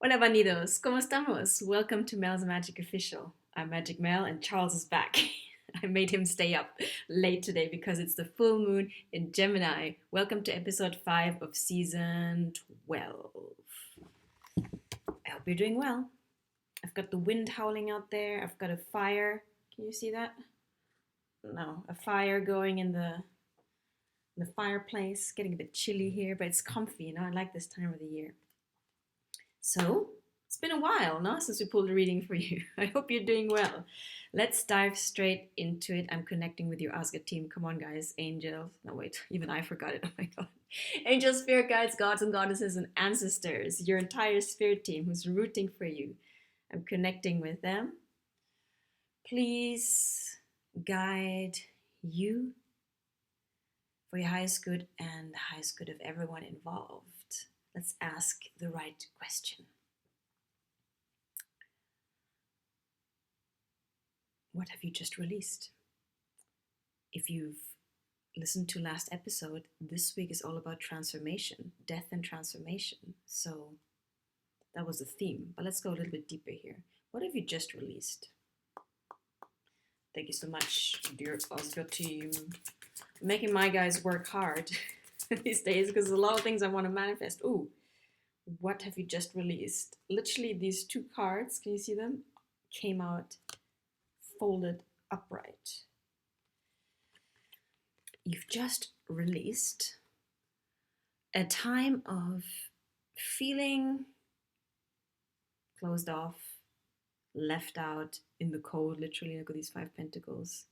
Hola banidos, ¿cómo estamos? Welcome to Mel's Magic Official. I'm Magic Mel and Charles is back. I made him stay up late today because it's the full moon in Gemini. Welcome to episode 5 of season 12. I hope you're doing well. I've got the wind howling out there. I've got a fire. Can you see that? No, a fire going in the fireplace. Getting a bit chilly here, but it's comfy, I like this time of the year. So, it's been a while, no, since we pulled a reading for you. I hope you're doing well. Let's dive straight into it. I'm connecting with your Asgard team. Come on, guys. Angels. No, wait. Even I forgot it. Oh, my God. Angels, spirit guides, gods and goddesses, and ancestors. Your entire spirit team who's rooting for you. I'm connecting with them. Please guide you for your highest good and the highest good of everyone involved. Let's ask the right question. What have you just released? If you've listened to last episode, this week is all about transformation, death and transformation. So that was the theme, but let's go a little bit deeper here. What have you just released? Thank you so much, dear Asgard team. I'm making my guys work hard these days because there's a lot of things I want to manifest. Ooh, what have you just released? Literally these two cards, can you see them? Came out folded upright. You've just released a time of feeling closed off, left out in the cold, literally. Look at these 5 pentacles.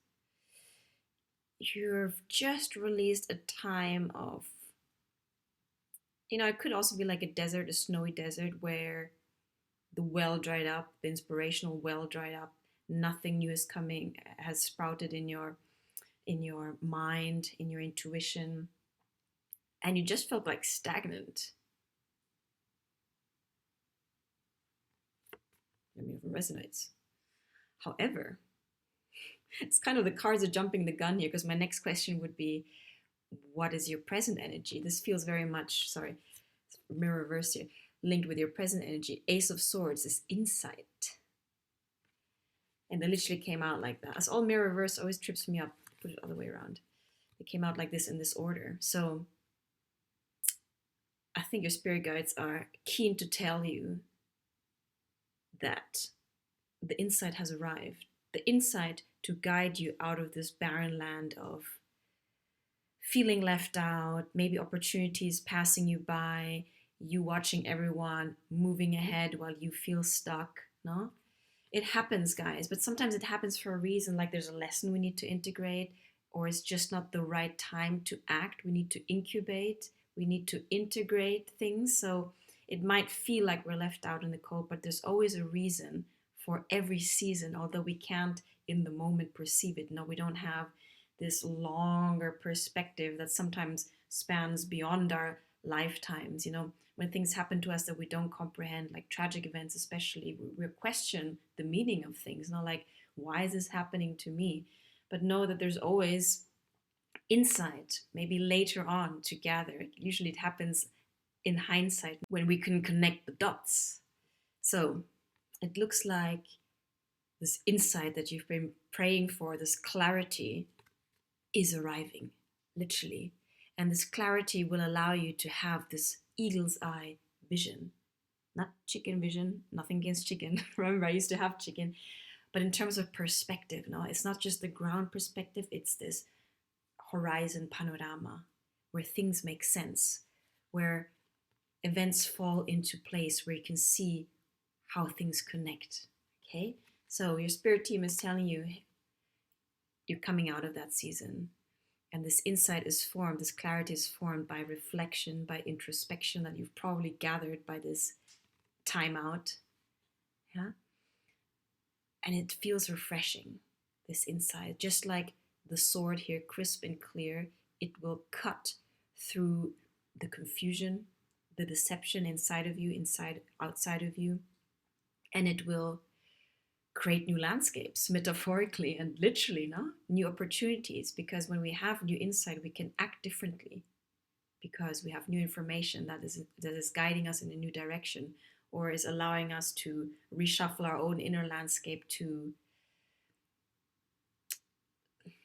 You've just released a time of, it could also be like a desert, a snowy desert where the well dried up, the inspirational well dried up, nothing new is coming, has sprouted in your mind, in your intuition, and you just felt like stagnant. Let me know if it resonates. However, it's kind of the cards are jumping the gun here because my next question would be, what is your present energy? This feels very much, mirror reverse here, linked with your present energy. Ace of Swords is insight. And they literally came out like that. As all mirror reverse always trips me up. Put it the other way around. They came out like this in this order. So I think your spirit guides are keen to tell you that the insight has arrived. The insight to guide you out of this barren land of feeling left out, maybe opportunities passing you by, you watching everyone moving ahead while you feel stuck, no? It happens, guys, but sometimes it happens for a reason, like there's a lesson we need to integrate, or it's just not the right time to act. We need to incubate, we need to integrate things. So it might feel like we're left out in the cold, but there's always a reason for every season, although we can't in the moment perceive it. No, we don't have this longer perspective that sometimes spans beyond our lifetimes. When things happen to us that we don't comprehend, like tragic events especially, we question the meaning of things, like, why is this happening to me? But know that there's always insight, maybe later on to gather. Usually it happens in hindsight when we can connect the dots. So it looks like this insight that you've been praying for, this clarity, is arriving, literally. And this clarity will allow you to have this eagle's eye vision. Not chicken vision, nothing against chicken. Remember, I used to have chicken. But in terms of perspective, it's not just the ground perspective, it's this horizon panorama where things make sense, where events fall into place, where you can see how things connect. Okay? So your spirit team is telling you you're coming out of that season. And this insight is formed, this clarity is formed by reflection, by introspection that you've probably gathered by this time out. Yeah? And it feels refreshing, this insight. Just like the sword here, crisp and clear, it will cut through the confusion, the deception inside of you, outside of you. And it will create new landscapes, metaphorically and literally, new opportunities, because when we have new insight, we can act differently because we have new information that is guiding us in a new direction, or is allowing us to reshuffle our own inner landscape to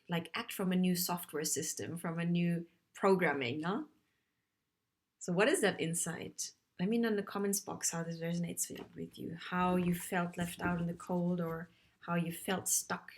like act from a new software system, from a new programming, no? So what is that insight? Let me know in the comments box how this resonates with you, how you felt left out in the cold, or how you felt stuck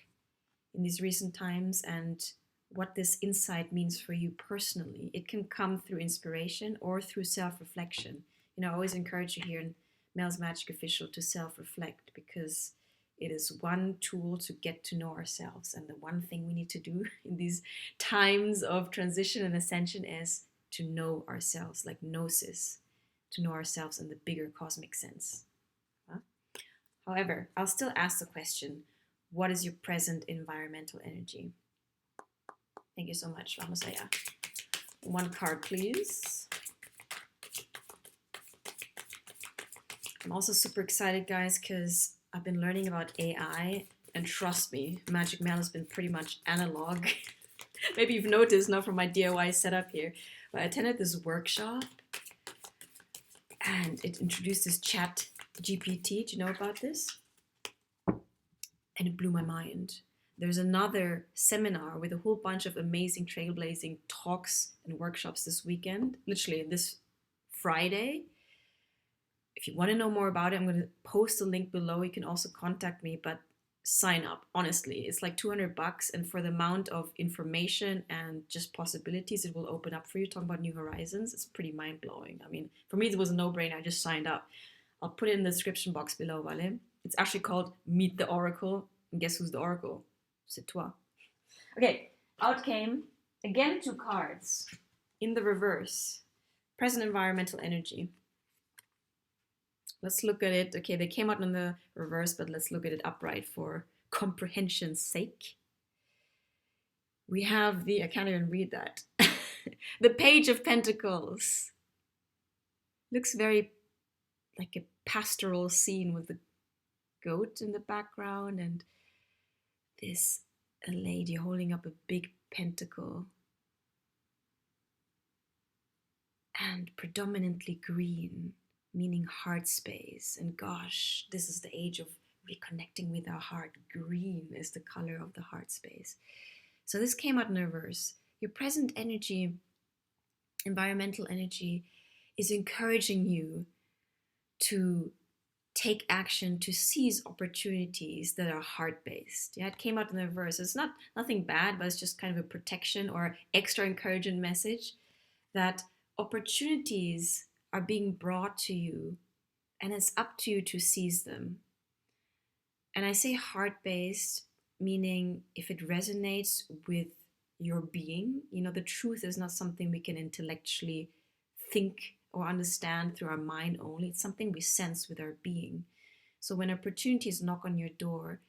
in these recent times, and what this insight means for you personally. It can come through inspiration or through self-reflection. You know, I always encourage you here in Mel's Magic Official to self-reflect, because it is one tool to get to know ourselves. And the one thing we need to do in these times of transition and ascension is to know ourselves, like gnosis, to know ourselves in the bigger cosmic sense. However, I'll still ask the question, what is your present environmental energy? Thank you so much, Vamos allá. One card, please. I'm also super excited, guys, because I've been learning about AI, and trust me, Magic Mel has been pretty much analog. Maybe you've noticed now from my DIY setup here, but I attended this workshop and it introduced this chat GPT. Do you know about this? And it blew my mind. There's another seminar with a whole bunch of amazing trailblazing talks and workshops this weekend, literally this Friday. If you want to know more about it, I'm going to post a link below. You can also contact me, but sign up. Honestly, it's like $200, and for the amount of information and just possibilities it will open up for you, talking about new horizons, it's pretty mind-blowing. I mean, for me, it was a no-brainer. I just signed up. I'll put it in the description box below, Vale. It's actually called Meet the Oracle. And guess who's the Oracle? C'est toi. Okay, out came, again, 2 cards. In the reverse, present environmental energy. Let's look at it. Okay, they came out in the reverse, but let's look at it upright for comprehension's sake. We have I can't even read that. The Page of Pentacles. Looks very like a pastoral scene with the goat in the background, and a lady holding up a big pentacle. And predominantly green, meaning heart space. And gosh, this is the age of reconnecting with our heart. Green is the color of the heart space. So this came out in reverse. Your present energy, environmental energy, is encouraging you to take action, to seize opportunities that are heart-based. Yeah, it came out in the reverse. It's nothing bad, but it's just kind of a protection or extra encouraging message that opportunities are being brought to you, and it's up to you to seize them. And I say heart-based, meaning if it resonates with your being, you know, the truth is not something we can intellectually think or understand through our mind only. It's something we sense with our being. So when opportunities knock on your door,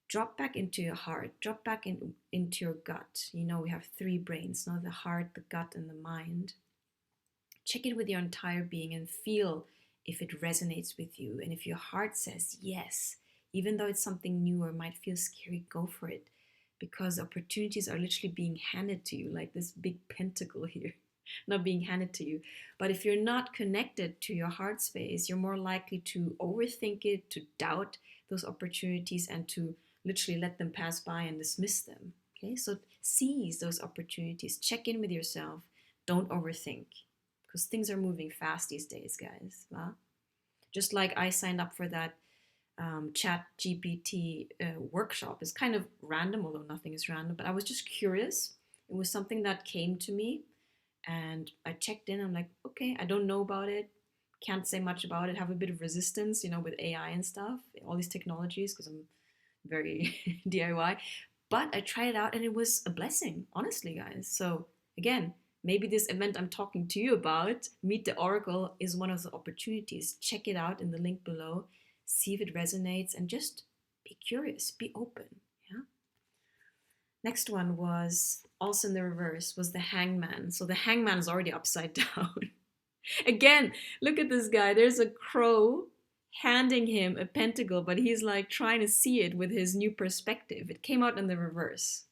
drop back into your heart, drop back into your gut. You know, we have 3 brains, the heart, the gut, and the mind. Check it with your entire being and feel if it resonates with you. And if your heart says yes, even though it's something new or might feel scary, go for it. Because opportunities are literally being handed to you, like this big pentacle here. Not being handed to you. But if you're not connected to your heart space, you're more likely to overthink it, to doubt those opportunities, and to literally let them pass by and dismiss them. Okay, so seize those opportunities. Check in with yourself. Don't overthink, because things are moving fast these days, guys. Just like I signed up for that chat GPT workshop. It's kind of random, although nothing is random, but I was just curious. It was something that came to me. And I checked in, I'm like, okay, I don't know about it. Can't say much about it. Have a bit of resistance, you know, with AI and stuff, all these technologies, because I'm very DIY. But I tried it out and it was a blessing, honestly, guys. So again, maybe this event I'm talking to you about, Meet the Oracle, is one of the opportunities. Check it out in the link below. See if it resonates and just be curious, be open. Yeah. Next one was also in the reverse, was the Hangman. So the Hangman is already upside down. Again, look at this guy. There's a crow handing him a pentacle, but he's like trying to see it with his new perspective. It came out in the reverse.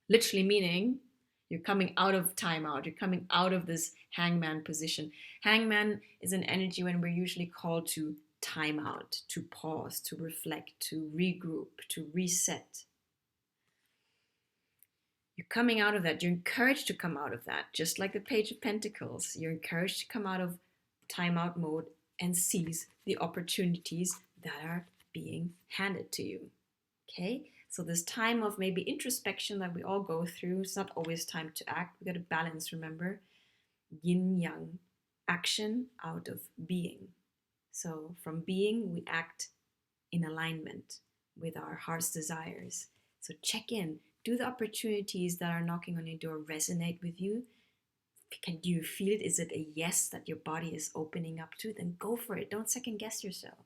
Literally meaning You're coming out of timeout. You're coming out of this hangman position. Hangman is an energy when we're usually called to time out, to pause, to reflect, to regroup, to reset. You're coming out of that. You're encouraged to come out of that. Just like the Page of Pentacles, you're encouraged to come out of timeout mode and seize the opportunities that are being handed to you. Okay? So this time of maybe introspection that we all go through, it's not always time to act. We got to balance, remember? Yin yang, action out of being. So from being, we act in alignment with our heart's desires. So check in. Do the opportunities that are knocking on your door resonate with you? Do you feel it? Is it a yes that your body is opening up to? Then go for it. Don't second guess yourself.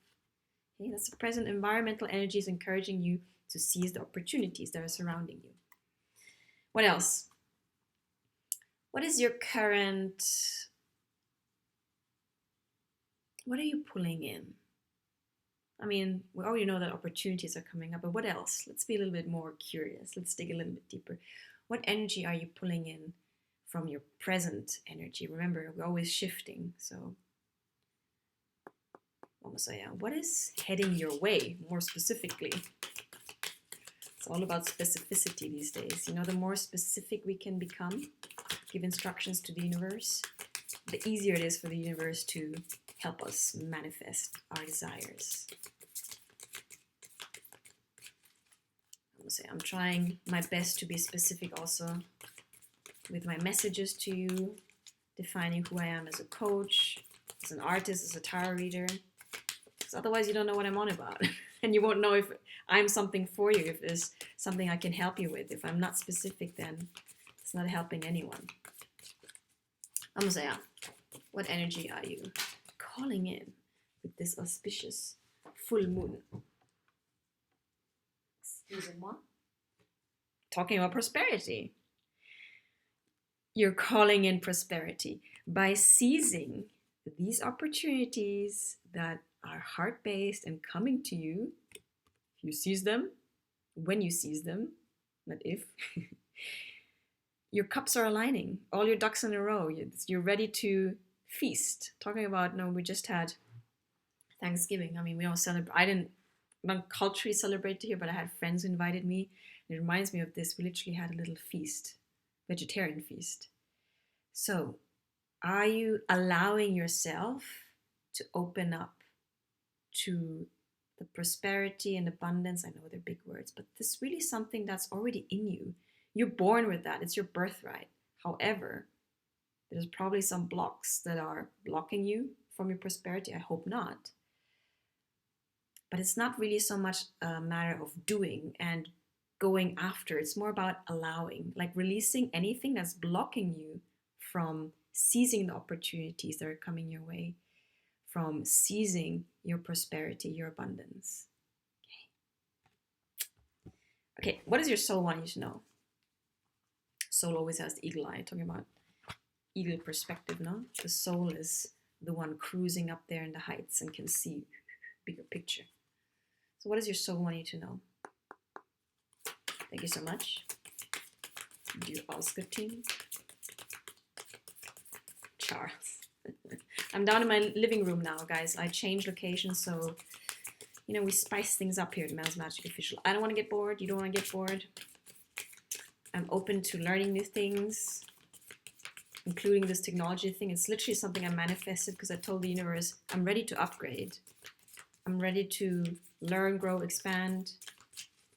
Okay? That's the present environmental energies encouraging you to seize the opportunities that are surrounding you. What else? What is your current... What are you pulling in? I mean, we already know that opportunities are coming up, but what else? Let's be a little bit more curious. Let's dig a little bit deeper. What energy are you pulling in from your present energy? Remember, we're always shifting, so what is heading your way, more specifically? It's all about specificity these days. You know, the more specific we can become, give instructions to the universe, the easier it is for the universe to help us manifest our desires. I'm trying my best to be specific also with my messages to you, defining who I am as a coach, as an artist, as a tarot reader. Because otherwise you don't know what I'm on about. And you won't know if I'm something for you, if there's something I can help you with. If I'm not specific, then it's not helping anyone. What energy are you calling in with this auspicious full moon? Excusez-moi. Talking about prosperity. You're calling in prosperity by seizing these opportunities that are heart-based and coming to you. If you seize them, when you seize them, not if, your cups are aligning, all your ducks in a row. You're ready to feast. Talking about, we just had Thanksgiving. I mean, we don't celebrate. I don't culturally celebrate here, but I had friends who invited me. And it reminds me of this. We literally had a little feast, vegetarian feast. So, are you allowing yourself to open up to the prosperity and abundance? I know they're big words, but this is really something that's already in you. You're born with that. It's your birthright. However, there's probably some blocks that are blocking you from your prosperity. I hope not. But it's not really so much a matter of doing and going after. It's more about allowing, like releasing anything that's blocking you from seizing the opportunities that are coming your way, from seizing your prosperity, your abundance. Okay, what does your soul want you to know? Soul always has the eagle eye, talking about eagle perspective, no? The soul is the one cruising up there in the heights and can see bigger picture. So what does your soul want you to know? Thank you so much. You Oscar team. Charles. I'm down in my living room now, guys. I changed location, so we spice things up here at Mel's Magic Official. I don't want to get bored. You don't want to get bored. I'm open to learning new things, including this technology thing. It's literally something I manifested because I told the universe I'm ready to upgrade. I'm ready to learn, grow, expand,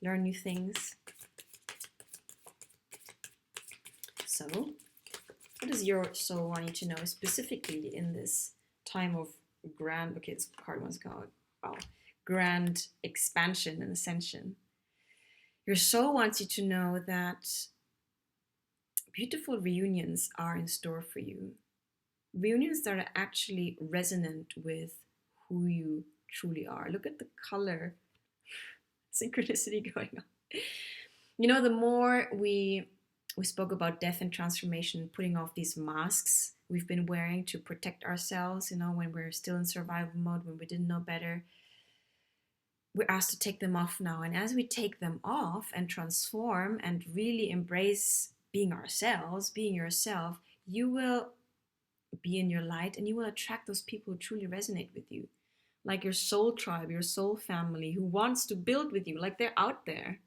learn new things. So, what does your soul want you to know specifically in this time of grand, this card one's called, grand expansion and ascension? Your soul wants you to know that beautiful reunions are in store for you. Reunions that are actually resonant with who you truly are. Look at the color synchronicity going on. The more we spoke about death and transformation, putting off these masks we've been wearing to protect ourselves, when we're still in survival mode, when we didn't know better. We're asked to take them off now. And as we take them off and transform and really embrace being ourselves, being yourself, you will be in your light and you will attract those people who truly resonate with you. Like your soul tribe, your soul family who wants to build with you, like they're out there.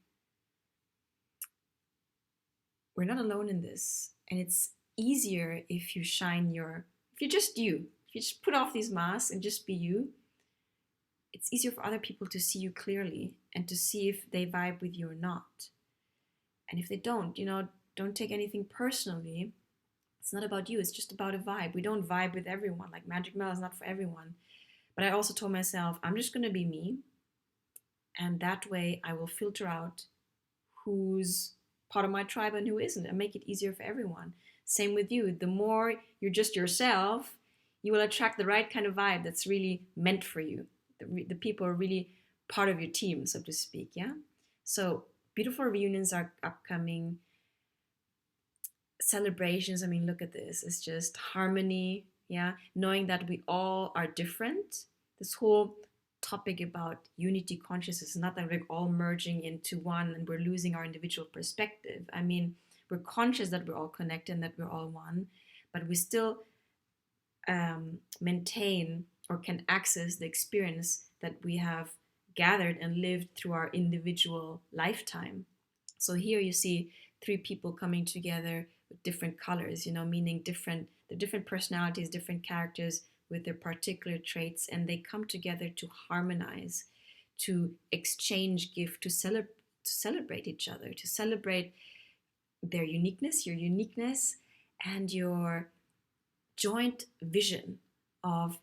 We're not alone in this. And it's easier if you if you're just you, if you just put off these masks and just be you, it's easier for other people to see you clearly and to see if they vibe with you or not. And if they don't, don't take anything personally. It's not about you, it's just about a vibe. We don't vibe with everyone. Like Magic Mail is not for everyone. But I also told myself, I'm just going to be me. And that way I will filter out who's part of my tribe and who isn't and make it easier for everyone. Same with you. The more you're just yourself, you will attract the right kind of vibe that's really meant for you. The people are really part of your team, so to speak, yeah? So beautiful reunions are upcoming. Celebrations, I mean, look at this. It's just harmony, yeah? Knowing that we all are different. This whole topic about unity consciousness is not that we're all merging into one and we're losing our individual perspective. I mean, we're conscious that we're all connected and that we're all one, but we still maintain or can access the experience that we have gathered and lived through our individual lifetime. So here you see three people coming together with different colors, meaning the different personalities, different characters with their particular traits, and they come together to harmonize, to exchange gift, to celebrate each other, to celebrate their uniqueness, your uniqueness, and your joint vision of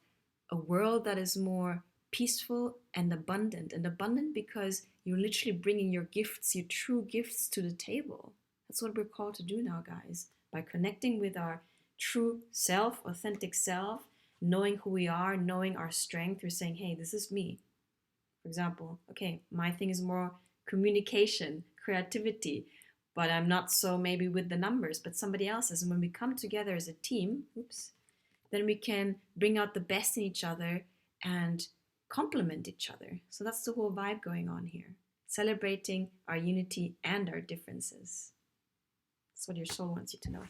a world that is more peaceful and abundant because you're literally bringing your gifts, your true gifts, to the table. That's what we're called to do now, guys. By connecting with our true self, authentic self, knowing who we are, knowing our strength, we're saying, hey, this is me. For example, okay, my thing is more communication, creativity, but I'm not so maybe with the numbers, but somebody else is. And when we come together as a team, then we can bring out the best in each other and complement each other. So that's the whole vibe going on here. Celebrating our unity and our differences. That's what your soul wants you to know.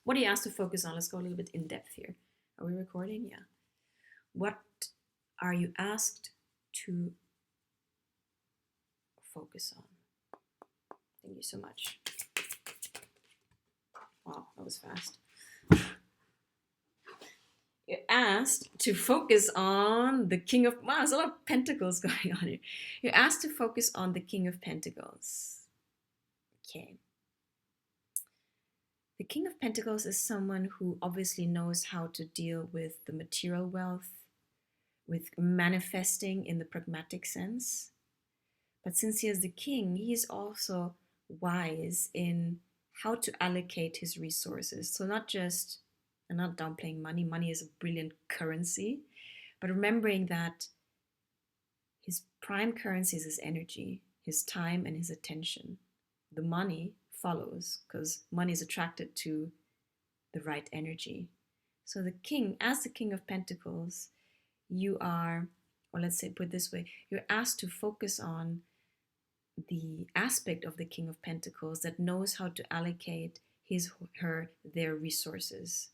What are you asked to focus on? Let's go a little bit in depth here. Are we recording? Yeah. What are you asked to focus on? Thank you so much. Wow, that was fast. You're asked to focus on the King of... Wow, there's a lot of pentacles going on here. You're asked to focus on the King of Pentacles. Okay. The King of Pentacles is someone who obviously knows how to deal with the material wealth, with manifesting in the pragmatic sense. But since he is the king, he is also wise in how to allocate his resources. So not just... I'm not downplaying money. Money is a brilliant currency. But remembering that his prime currency is his energy, his time, and his attention. The money follows because money is attracted to the right energy. So the king, as the King of Pentacles, you are, or let's say, put it this way, you're asked to focus on the aspect of the King of Pentacles that knows how to allocate their resources.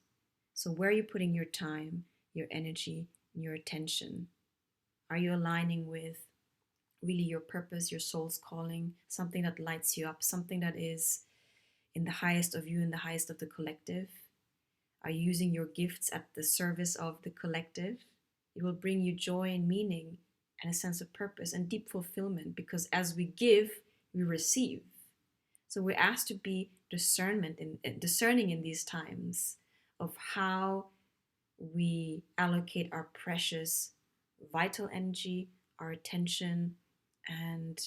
So where are you putting your time, your energy, and your attention? Are you aligning with really your purpose, your soul's calling, something that lights you up, something that is in the highest of you, in the highest of the collective? Are you using your gifts at the service of the collective? It will bring you joy and meaning and a sense of purpose and deep fulfillment, because as we give, we receive. So we're asked to be discerning in these times of how we allocate our precious vital energy, our attention, and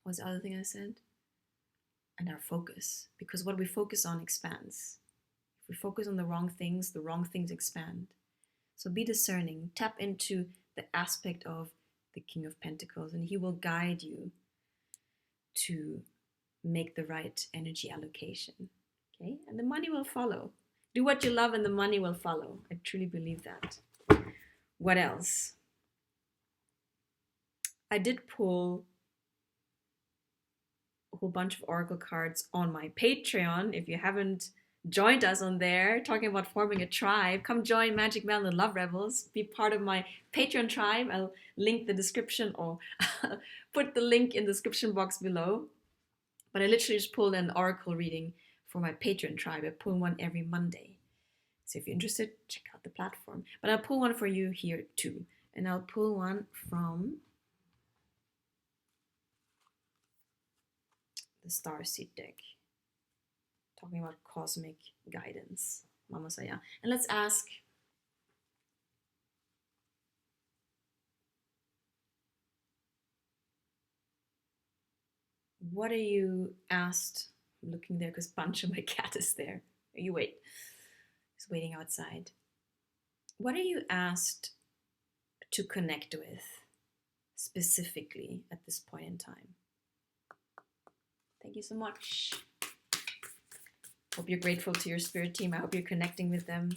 what was the other thing I said? And our focus. Because what we focus on expands. If we focus on the wrong things expand. So be discerning. Tap into the aspect of the King of Pentacles, and he will guide you to make the right energy allocation. Okay? And the money will follow. Do what you love and the money will follow. I truly believe that. What else? I did pull whole bunch of oracle cards on my Patreon. If you haven't joined us on there, talking about forming a tribe, come join Magic Mel and Love Rebels. Be part of my Patreon tribe. I'll link the description, or put the link in the description box below. But I literally just pulled an oracle reading for my Patreon tribe. I pull one every Monday. So if you're interested, check out the platform. But I'll pull one for you here too. And I'll pull one from the Starseed deck, talking about cosmic guidance, Mama Saya. And let's ask, what are you asked? I'm looking there because Pancho, my cat, is there. You wait. He's waiting outside. What are you asked to connect with specifically at this point in time? Thank you so much. Hope you're grateful to your spirit team. I hope you're connecting with them.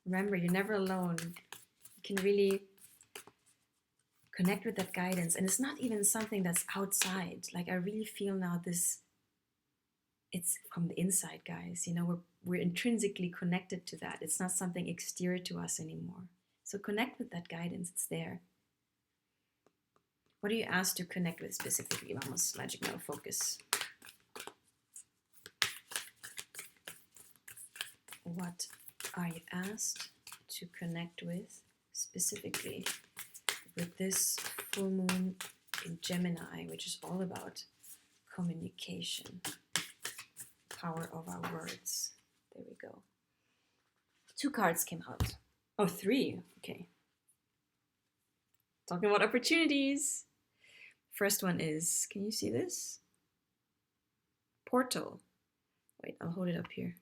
Remember, you're never alone. You can really connect with that guidance. And it's not even something that's outside. Like, I really feel now this, it's from the inside, guys. You know, we're intrinsically connected to that. It's not something exterior to us anymore. So connect with that guidance. It's there. What are you asked to connect with specifically? Vamos, Magic Mel, focus. What are you asked to connect with specifically with this full moon in Gemini, which is all about communication, power of our words? There we go. 2 cards came out. Oh, 3. Okay. Talking about opportunities. First one is, can you see this? Portal. Wait, I'll hold it up here.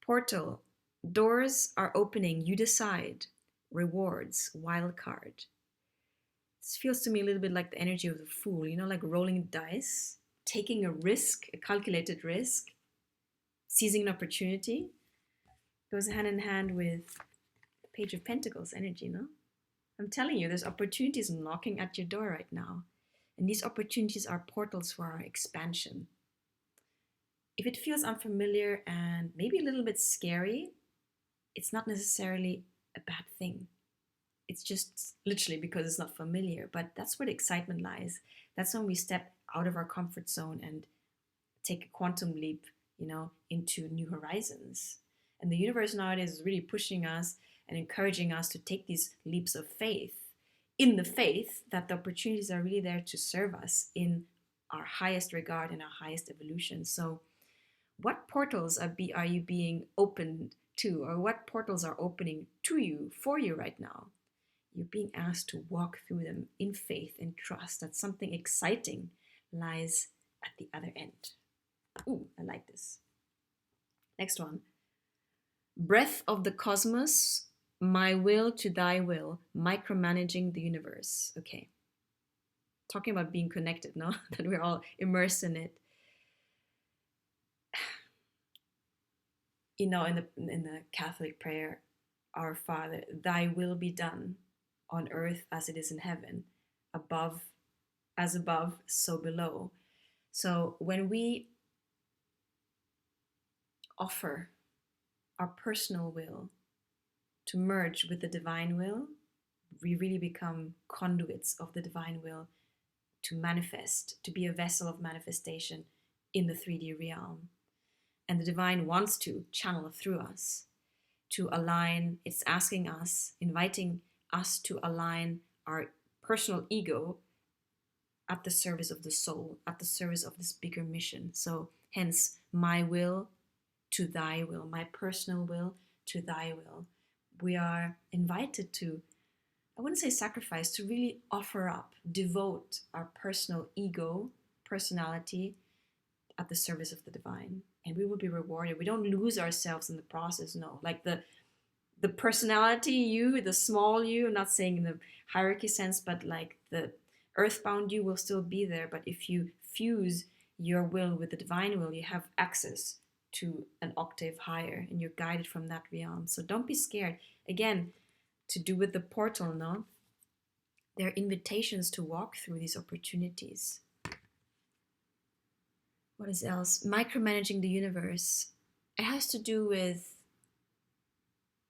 Portal. Doors are opening. You decide. Rewards. Wild card. This feels to me a little bit like the energy of the Fool. You know, like rolling dice, taking a risk, a calculated risk, seizing an opportunity. Goes hand in hand with the Page of Pentacles energy, no? I'm telling you, there's opportunities knocking at your door right now. And these opportunities are portals for our expansion. If it feels unfamiliar and maybe a little bit scary, it's not necessarily a bad thing. It's just literally because it's not familiar. But that's where the excitement lies. That's when we step out of our comfort zone and take a quantum leap, you know, into new horizons. And the universe nowadays is really pushing us and encouraging us to take these leaps of faith, in the faith that the opportunities are really there to serve us in our highest regard and our highest evolution. So what portals are you being opened to, or what portals are opening to you, for you right now? You're being asked to walk through them in faith and trust that something exciting lies at the other end. Ooh, I like this. Next one. Breath of the cosmos, my will to thy will, micromanaging the universe. Okay. Talking about being connected, no? That we're all immersed in it. You know, in the Catholic prayer, Our Father, thy will be done on earth as it is in heaven, above, so below. So when we offer our personal will to merge with the divine will, we really become conduits of the divine will to manifest, to be a vessel of manifestation in the 3D realm. And the divine wants to channel through us, to align. It's asking us, inviting us to align our personal ego at the service of the soul, at the service of this bigger mission. So hence, my will to thy will, my personal will to thy will. We are invited to, I wouldn't say sacrifice, to really offer up, devote our personal ego, personality at the service of the divine. And we will be rewarded. We don't lose ourselves in the process, no. Like the personality you, the small you, I'm not saying in the hierarchy sense, but like the earthbound you will still be there. But if you fuse your will with the divine will, you have access to an octave higher and you're guided from that realm. So don't be scared. Again, to do with the portal, no? There are invitations to walk through these opportunities. What is else? Micromanaging the universe. It has to do with,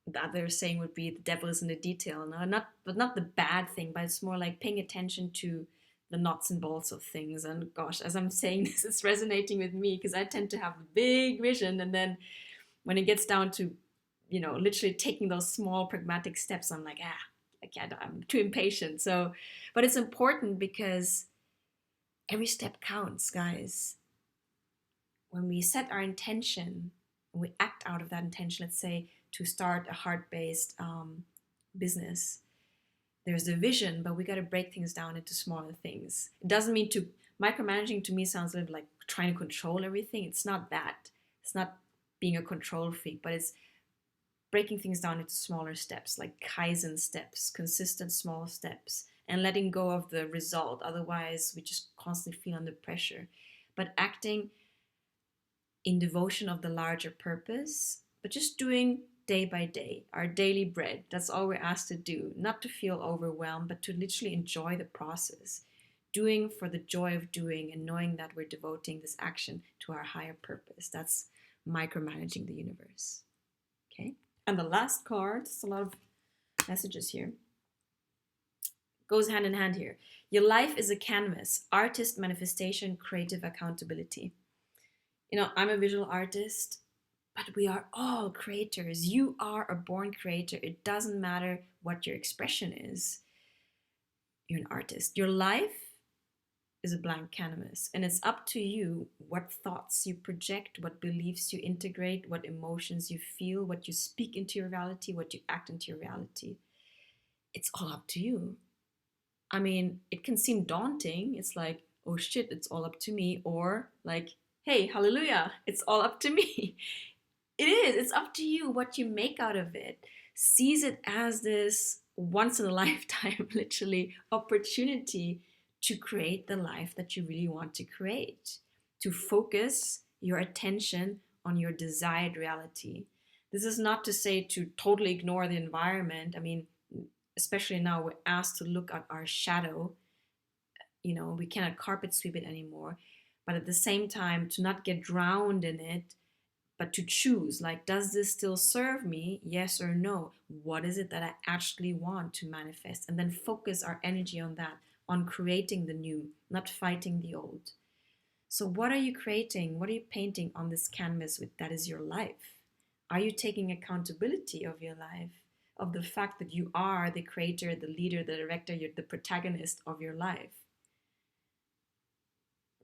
the other saying would be, the devil is in the detail. No, not the bad thing, but it's more like paying attention to the nuts and bolts of things. And gosh, as I'm saying this, it's resonating with me because I tend to have a big vision, and then when it gets down to, literally taking those small pragmatic steps, I'm like, I can't, I'm too impatient. So, but it's important because every step counts, guys. When we set our intention, we act out of that intention, let's say to start a heart-based business, there's the vision, but we got to break things down into smaller things. It doesn't mean to, micromanaging to me sounds a little like trying to control everything. It's not that. It's not being a control freak, but it's breaking things down into smaller steps, like Kaizen steps, consistent small steps, and letting go of the result. Otherwise, we just constantly feel under pressure. But acting in devotion of the larger purpose, but just doing day by day, our daily bread. That's all we're asked to do, not to feel overwhelmed, but to literally enjoy the process. Doing for the joy of doing and knowing that we're devoting this action to our higher purpose. That's micromanaging the universe. Okay? And the last card, there's a lot of messages here, goes hand in hand here. Your life is a canvas, artist manifestation, creative accountability. I'm a visual artist, but we are all creators. You are a born creator. It doesn't matter what your expression is. You're an artist. Your life is a blank canvas, and it's up to you what thoughts you project, what beliefs you integrate, what emotions you feel, what you speak into your reality, what you act into your reality. It's all up to you. I mean, it can seem daunting. It's like, oh shit, it's all up to me. Or like, hey, hallelujah, it's all up to me. It is. It's up to you what you make out of it. Seize it as this once in a lifetime, literally, opportunity to create the life that you really want to create, to focus your attention on your desired reality. This is not to say to totally ignore the environment. I mean, especially now we're asked to look at our shadow. We cannot carpet sweep it anymore. But at the same time, to not get drowned in it, but to choose, like, does this still serve me? Yes or no? What is it that I actually want to manifest? And then focus our energy on that, on creating the new, not fighting the old. So what are you creating? What are you painting on this canvas with that is your life? Are you taking accountability of your life, of the fact that you are the creator, the leader, the director, you're the protagonist of your life?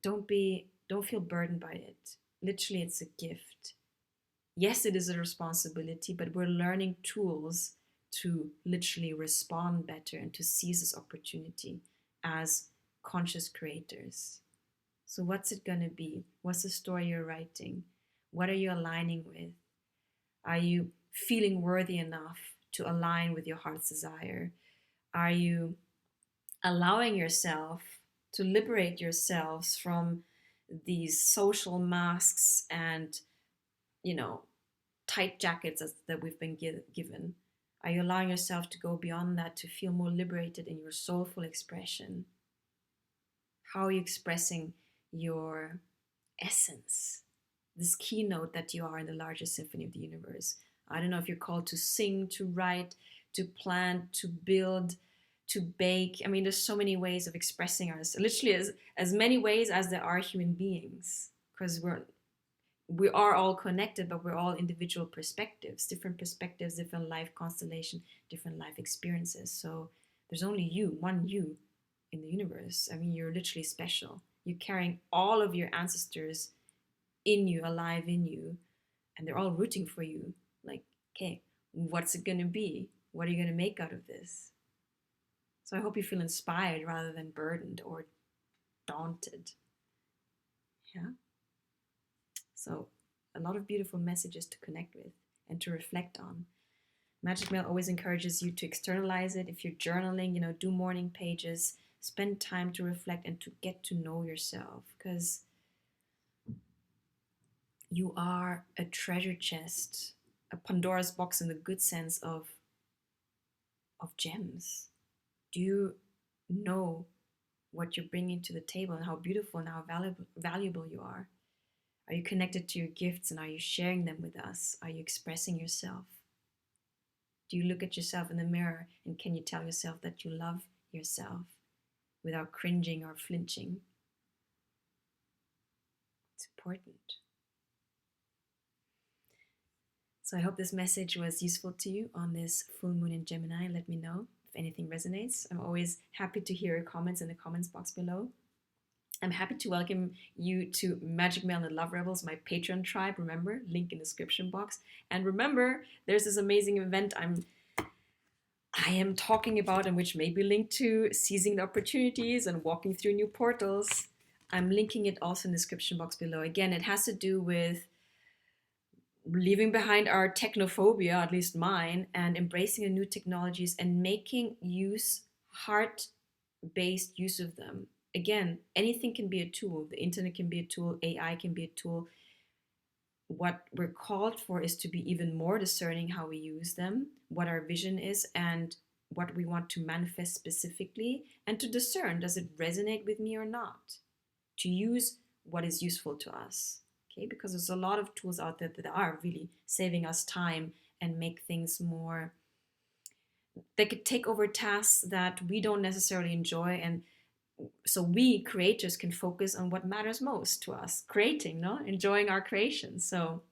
Don't feel burdened by it. Literally, it's a gift. Yes, it is a responsibility, but we're learning tools to literally respond better and to seize this opportunity as conscious creators. So what's it going to be? What's the story you're writing? What are you aligning with? Are you feeling worthy enough to align with your heart's desire? Are you allowing yourself to liberate yourselves from these social masks and, tight jackets that we've been given? Are you allowing yourself to go beyond that, to feel more liberated in your soulful expression? How are you expressing your essence, this keynote that you are in the larger symphony of the universe? I don't know if you're called to sing, to write, to plant, to build, to bake. I mean, there's so many ways of expressing ourselves, literally as many ways as there are human beings, because we are all connected, but we're all individual perspectives, different life constellation, different life experiences. So there's only you, one you in the universe. I mean, you're literally special. You're carrying all of your ancestors in you, alive in you, and they're all rooting for you. Like, okay, what's it going to be? What are you going to make out of this? So I hope you feel inspired rather than burdened or daunted. Yeah. So a lot of beautiful messages to connect with and to reflect on. Magic Mail always encourages you to externalize it. If you're journaling, do morning pages, spend time to reflect and to get to know yourself, because you are a treasure chest, a Pandora's box in the good sense of gems. Do you know what you're bringing to the table and how beautiful and how valuable you are? Are you connected to your gifts and are you sharing them with us? Are you expressing yourself? Do you look at yourself in the mirror and can you tell yourself that you love yourself without cringing or flinching? It's important. So I hope this message was useful to you on this full moon in Gemini. Let me know if anything resonates. I'm always happy to hear your comments in the comments box below. I'm happy to welcome you to Magic Mail and the Love Rebels, my Patreon tribe. Remember, link in the description box. And remember, there's this amazing event I am talking about, and which may be linked to seizing the opportunities and walking through new portals. I'm linking it also in the description box below. Again, it has to do with leaving behind our technophobia, at least mine, and embracing the new technologies and making heart-based use of them. Again, anything can be a tool. The internet can be a tool. AI can be a tool. What we're called for is to be even more discerning how we use them, what our vision is, and what we want to manifest specifically, and to discern, does it resonate with me or not? To use what is useful to us. Okay, because there's a lot of tools out there that are really saving us time and make things more, they could take over tasks that we don't necessarily enjoy, and so we creators can focus on what matters most to us, creating, no, enjoying our creations. So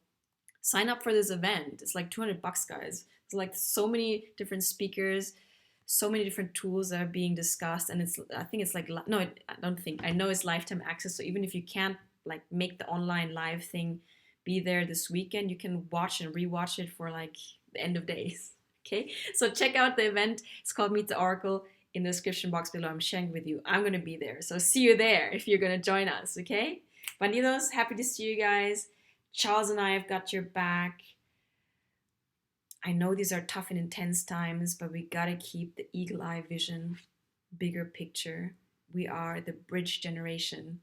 sign up for this event. It's like $200, guys. It's like so many different speakers, so many different tools that are being discussed, and I think it's like, no, I don't think, I know it's lifetime access. So even if you can't like make the online live thing be there this weekend, you can watch and rewatch it for like the end of days. Okay, so check out the event. It's called Meet the Oracle. In the description box below, I'm sharing with you. I'm going to be there, so see you there if you're going to join us. Okay, Bandidos, happy to see you guys. Charles and I have got your back. I know these are tough and intense times, but we gotta keep the eagle eye vision, bigger picture. We are the bridge generation,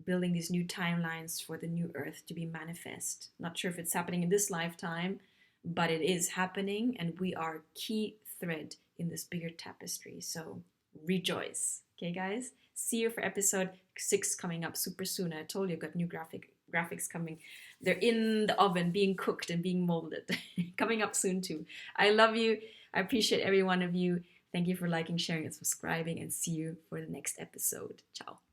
building these new timelines for the new earth to be manifest. Not sure if it's happening in this lifetime, but it is happening, and we are a key thread in this bigger tapestry. So rejoice. Okay, guys? See you for episode 6 coming up super soon. I told you I've got new graphics coming. They're in the oven, being cooked and being molded. Coming up soon too. I love you. I appreciate every one of you. Thank you for liking, sharing, and subscribing, and see you for the next episode. Ciao.